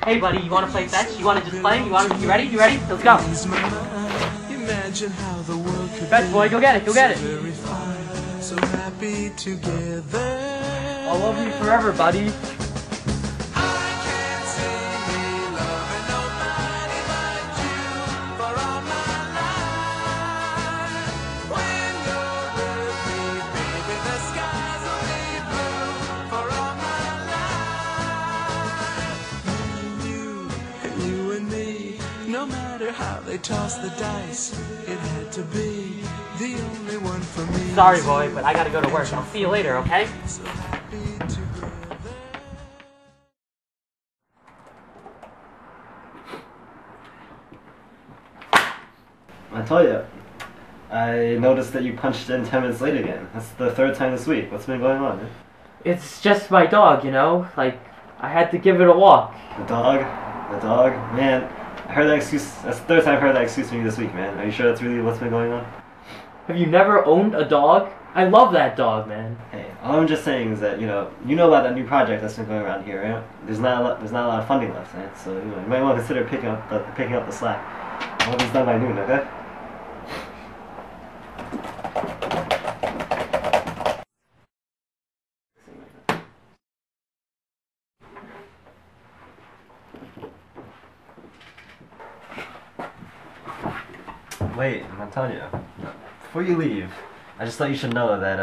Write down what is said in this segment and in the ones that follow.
Hey buddy, you wanna play fetch? You wanna just play? You ready? You ready? Let's go. Fetch boy, go get it, go get it. So happy together. I'll love you forever, buddy. No matter how they toss the dice, it had to be the only one for me. Sorry, boy, but I gotta go to work. I'll see you later, okay? So happy together. I tell you, I noticed that you punched in 10 minutes late again. That's the third time this week. What's been going on? It's just my dog, you know? Like, I had to give it a walk. The dog? The dog? Man, I heard that excuse. That's the third time I've heard that excuse from you this week, man. Are you sure that's really what's been going on? Have you never owned a dog? I love that dog, man. Hey, all I'm just saying is that, you know about that new project that's been going around here, right? There's not a lot of funding left, right? So, you might want to consider picking up the slack. I hope it's done by noon, okay? Wait, I'm telling you. Before you leave, I just thought you should know that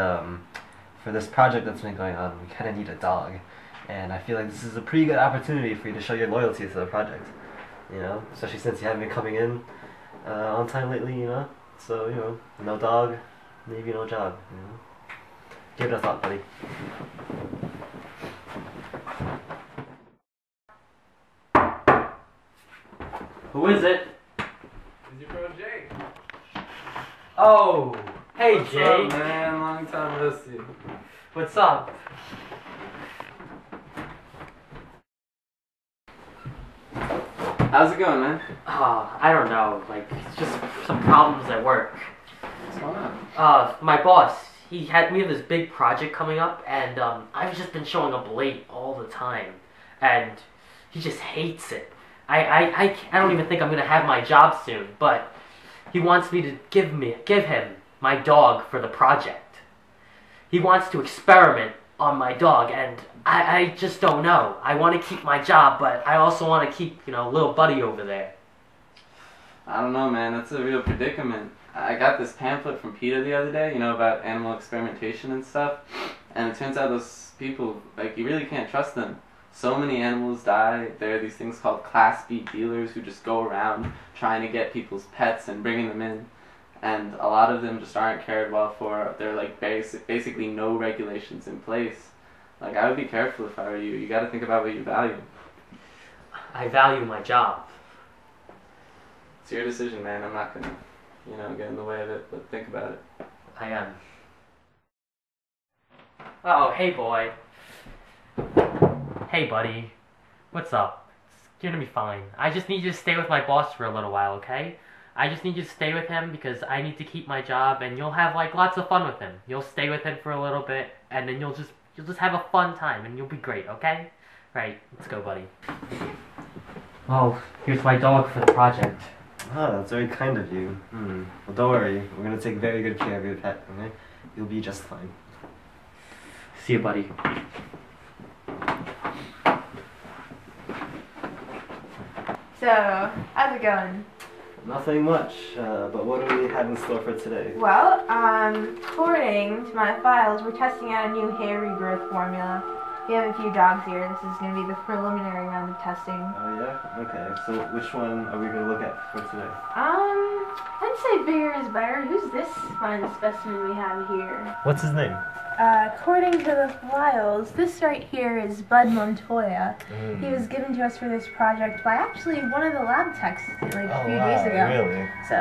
for this project that's been going on, we kind of need a dog, and I feel like this is a pretty good opportunity for you to show your loyalty to the project. You know, especially since you haven't been coming in on time lately. You know, so no dog, maybe no job. You know, give it a thought, buddy. Who is it? It's your bro Jake. Oh, hey What's Jake. up, man? Long time no see. What's up? How's it going, man? I don't know. Like, it's just some problems at work. What's going on? My boss, we have this big project coming up, and I've just been showing up late all the time, and he just hates it. I don't even think I'm gonna have my job soon, but he wants me to give him my dog for the project. He wants to experiment on my dog, and I just don't know. I want to keep my job, but I also want to keep, little buddy over there. I don't know, man. That's a real predicament. I got this pamphlet from PETA the other day, about animal experimentation and stuff, and it turns out those people, you really can't trust them. So many animals die. There are these things called Class B dealers who just go around trying to get people's pets and bringing them in. And a lot of them just aren't cared well for. There are basically no regulations in place. I would be careful if I were you. You got to think about what you value. I value my job. It's your decision, man. I'm not gonna, get in the way of it. But think about it. I am. Oh, hey boy. Hey buddy. What's up? It's gonna be fine. I just need you to stay with my boss for a little while, okay? I just need you to stay with him because I need to keep my job, and you'll have lots of fun with him. You'll stay with him for a little bit, and then you'll just have a fun time, and you'll be great, okay? Right, let's go, buddy. Oh, here's my dog for the project. Oh, that's very kind of you. Well, don't worry. We're gonna take very good care of your pet, okay? You'll be just fine. See you, buddy. So, how's it going? Nothing much, but what do we have in store for today? Well, according to my files, we're testing out a new hair regrowth formula. We have a few dogs here. This is going to be the preliminary round of testing. Oh yeah? Okay, so which one are we going to look at for today? I'd say bigger is better. Who's this fine specimen we have here? What's his name? According to the files, this right here is Bud Montoya. He was given to us for this project by actually one of the lab techs a few days ago. Really? So,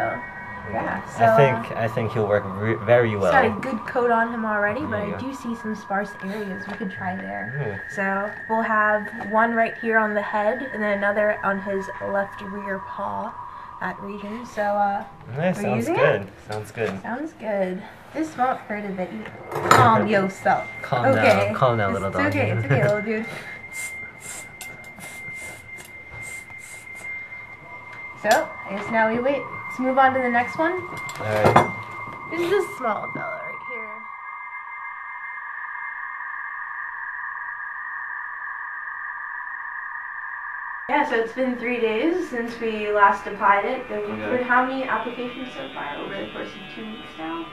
yeah. So, I think he'll work very well. he's got a good coat on him already, but Yeah. I do see some sparse areas we could try there. So, we'll have one right here on the head, and then another on his left rear paw, that region. So, Sounds using good. it? Sounds good. Sounds good. This won't hurt a bit. Calm yourself. Calm down, little dog. It's okay, little dude. So, I guess now we wait. Let's move on to the next one. Alright. This is a small fella right here. Yeah, so it's been 3 days since we last applied it. There have been how many applications so far over the course of 2 weeks now?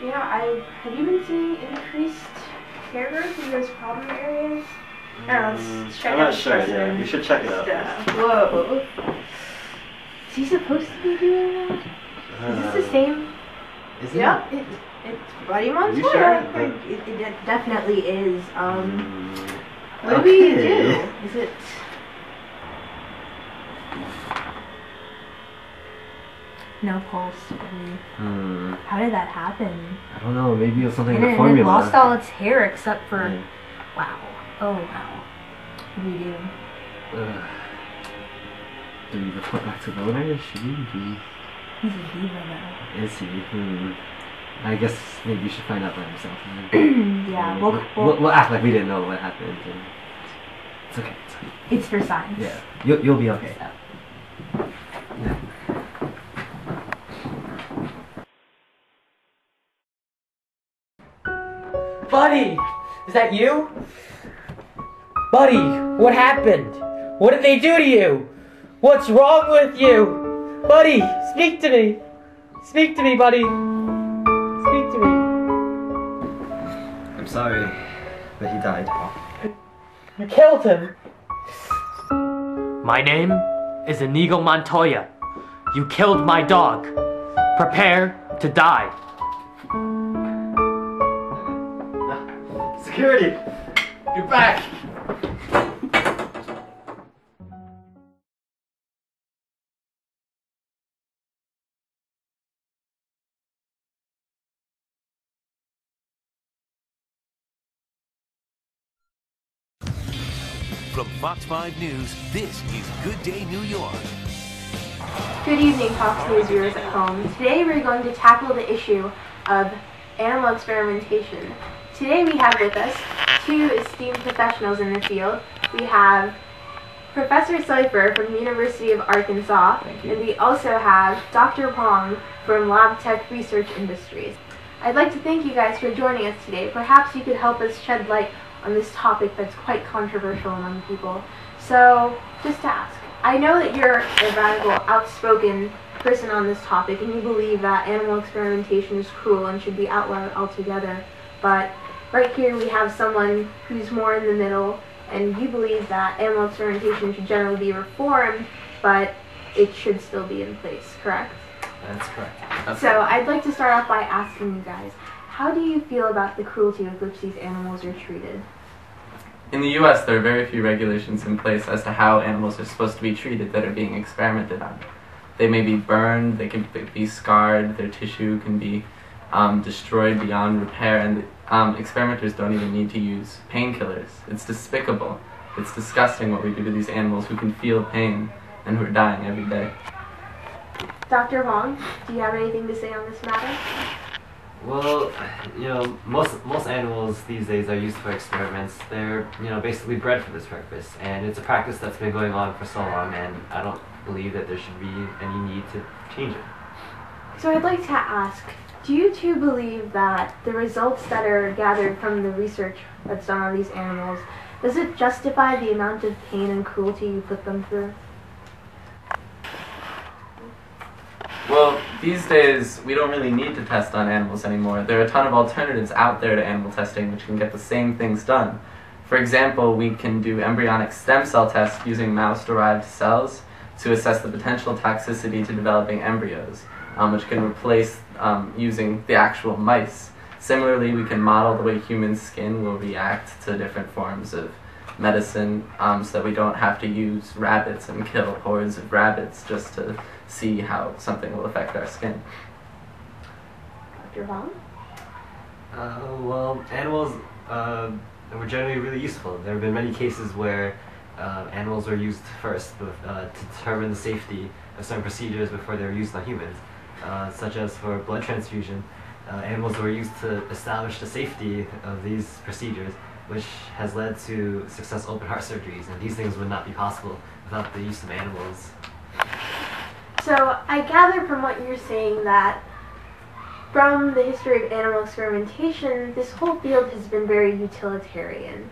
Yeah, have you been seeing increased hair growth in those problem areas? Let's check I'm out not the sure. Yeah, specimen. you should check it out. Whoa. Is he supposed to be doing that? Is this the same? Is it? Yeah, it's Buddy Montoya. you sure? It definitely is. What do we do? Is it? No pulse. How did that happen? I don't know. Maybe it was something in And the it formula. lost all its hair except for. Yeah. Wow. Oh wow. What do we do? Do we report back to the owner? Should we? He's a diva though. Is he? I guess maybe you should find out by himself. Yeah. We'll act like we didn't know what happened. It's okay. It's okay. It's for science. Yeah. You'll be okay. Yeah. Buddy! Is that you? Buddy, what happened? What did they do to you? What's wrong with you? Buddy, speak to me! Speak to me, buddy! Speak to me. I'm sorry that he died. You killed him! My name is Inigo Montoya. You killed my dog. Prepare to die. Security! You're back! From Fox 5 News, this is Good Day New York. Good evening, Fox News viewers at home. Today we're going to tackle the issue of animal experimentation. Today we have with us two esteemed professionals in the field. We have Professor Seifer from the University of Arkansas, and we also have Dr. Pong from LabTech Research Industries. I'd like to thank you guys for joining us today. Perhaps you could help us shed light on this topic that's quite controversial among people. So, just to ask, I know that you're a radical, outspoken person on this topic, and you believe that animal experimentation is cruel and should be outlawed altogether, but right here we have someone who's more in the middle, and you believe that animal experimentation should generally be reformed, but it should still be in place, correct? That's correct. So I'd like to start off by asking you guys, how do you feel about the cruelty with which these animals are treated? In the US, there are very few regulations in place as to how animals are supposed to be treated that are being experimented on. They may be burned, they can be scarred, their tissue can be destroyed beyond repair, and experimenters don't even need to use painkillers. It's despicable. It's disgusting what we do to these animals who can feel pain and who are dying every day. Dr. Wong, do you have anything to say on this matter? Well, most animals these days are used for experiments. They're, basically bred for this purpose, and it's a practice that's been going on for so long, and I don't believe that there should be any need to change it. So I'd like to ask, do you two believe that the results that are gathered from the research that's done on these animals, does it justify the amount of pain and cruelty you put them through? Well, these days, we don't really need to test on animals anymore. There are a ton of alternatives out there to animal testing which can get the same things done. For example, we can do embryonic stem cell tests using mouse-derived cells to assess the potential toxicity to developing embryos, which can replace using the actual mice. Similarly, we can model the way human skin will react to different forms of medicine so that we don't have to use rabbits and kill hordes of rabbits just to see how something will affect our skin. Dr. Wong? Well, animals were generally really useful. There have been many cases where animals were used first to determine the safety of certain procedures before they were used on humans, such as for blood transfusion. Animals were used to establish the safety of these procedures, which has led to successful open heart surgeries, and these things would not be possible without the use of animals. So I gather from what you're saying that from the history of animal experimentation, this whole field has been very utilitarian.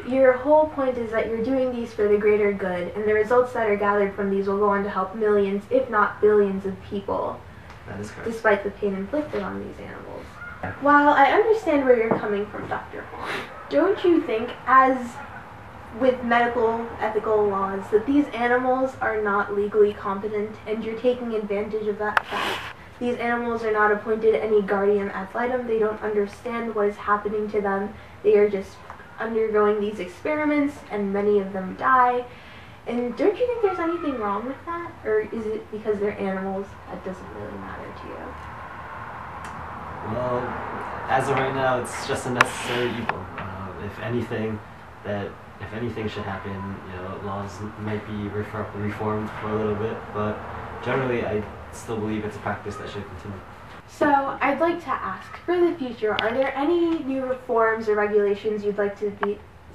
Your whole point is that you're doing these for the greater good, and the results that are gathered from these will go on to help millions, if not billions, of people, That is correct. despite the pain inflicted on these animals. While I understand where you're coming from, Dr. Huang, don't you think, as with medical ethical laws, that these animals are not legally competent, and you're taking advantage of that fact? These animals are not appointed any guardian ad litem. They don't understand what is happening to them. They are just undergoing these experiments, and many of them die. And don't you think there's anything wrong with that? Or is it because they're animals that doesn't really matter to you? Well, as of right now, it's just a necessary evil. If anything should happen, laws might be reformed for a little bit, but generally, I still believe it's a practice that should continue. So, I'd like to ask, for the future, are there any new reforms or regulations you'd like to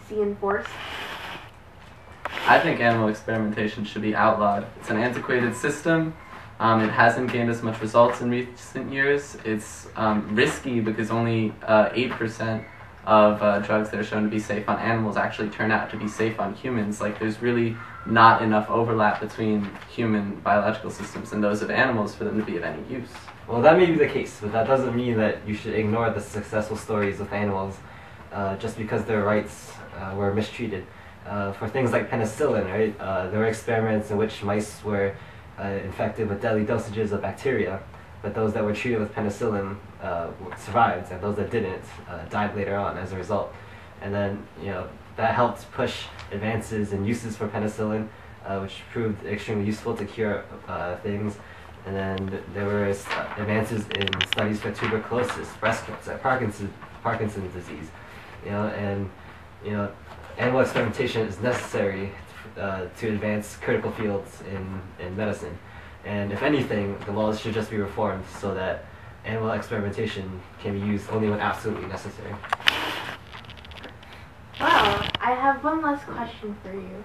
see enforced? I think animal experimentation should be outlawed. It's an antiquated system. It hasn't gained as much results in recent years. It's risky because only 8% of drugs that are shown to be safe on animals actually turn out to be safe on humans. Like, there's really not enough overlap between human biological systems and those of animals for them to be of any use. Well, that may be the case, but that doesn't mean that you should ignore the successful stories with animals just because their rights were mistreated. For things like penicillin, right? There were experiments in which mice were infected with deadly dosages of bacteria, but those that were treated with penicillin survived, and those that didn't died later on as a result. And then, that helped push advances in uses for penicillin, which proved extremely useful to cure things. And then there were advances in studies for tuberculosis, breast cancer, Parkinson's disease. Animal experimentation is necessary to advance critical fields in medicine. And if anything, the laws should just be reformed so that animal experimentation can be used only when absolutely necessary. Well, I have one last question for you.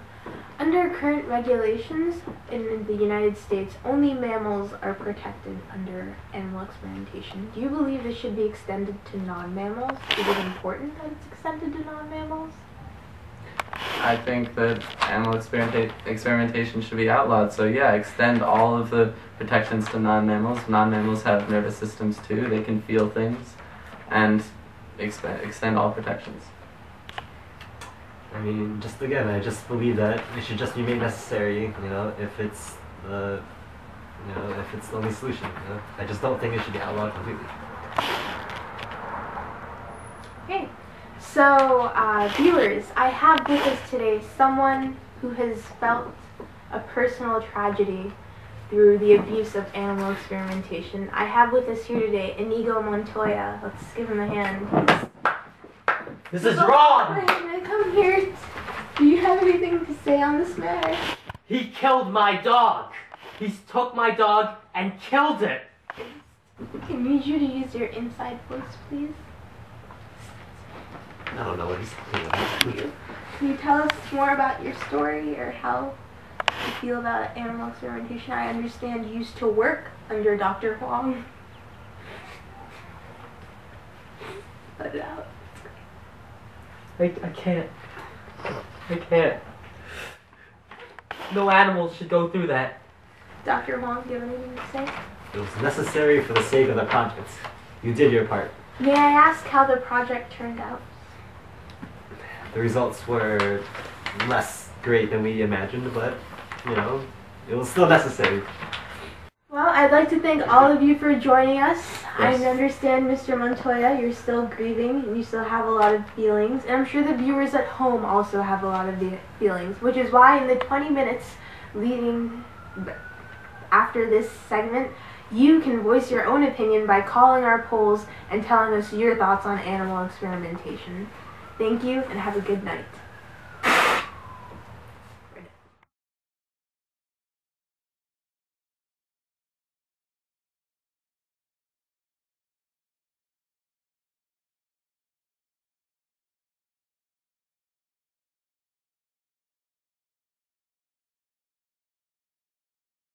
Under current regulations in the United States, only mammals are protected under animal experimentation. Do you believe this should be extended to non-mammals? Is it important that it's extended to non-mammals? I think that animal experimentation should be outlawed. So yeah, extend all of the protections to non-mammals. Non-mammals have nervous systems too. They can feel things, and extend all protections. I mean, I just believe that it should just be made necessary, if it's the only solution, I just don't think it should be outlawed completely. Okay. So, viewers, I have with us today someone who has felt a personal tragedy through the abuse of animal experimentation. I have with us here today Inigo Montoya. Let's give him a hand. This is wrong! Come here. Do you have anything to say on this matter? He killed my dog! He's took my dog and killed it! Can I need you to use your inside voice, please? I don't know what he's talking about. Can you tell us more about your story or how you feel about animal experimentation? I understand you used to work under Dr. Huang. Let it out. I can't. I can't. No animals should go through that. Dr. Huang, do you have anything to say? It was necessary for the sake of the project. You did your part. May I ask how the project turned out? The results were less great than we imagined, but, it was still necessary. Well, I'd like to thank all of you for joining us. Yes. I understand, Mr. Montoya, you're still grieving and you still have a lot of feelings. And I'm sure the viewers at home also have a lot of feelings, which is why in the 20 minutes leading after this segment, you can voice your own opinion by calling our polls and telling us your thoughts on animal experimentation. Thank you and have a good night.